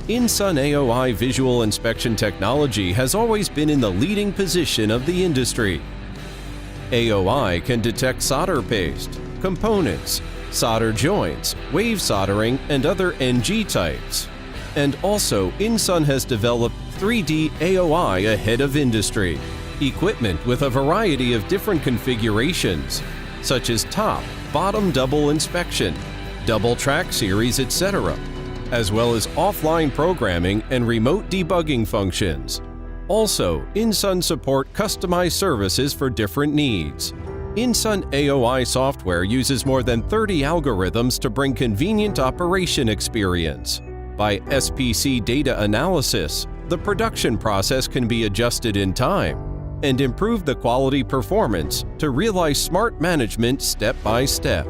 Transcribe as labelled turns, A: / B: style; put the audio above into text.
A: InSun AOI visual inspection technology has always been in the leading position of the industry. AOI can detect solder paste, components, solder joints, wave soldering, and other NG types. And also, InSun has developed 3D AOI ahead of industry, equipment with a variety of different configurations, such as top, bottom double inspection, double track series, etc., as well as offline programming and remote debugging functions. Also, InSun support customized services for different needs. InSun AOI software uses more than 30 algorithms to bring convenient operation experience. By SPC data analysis, the production process can be adjusted in time and improve the quality performance to realize smart management step by step.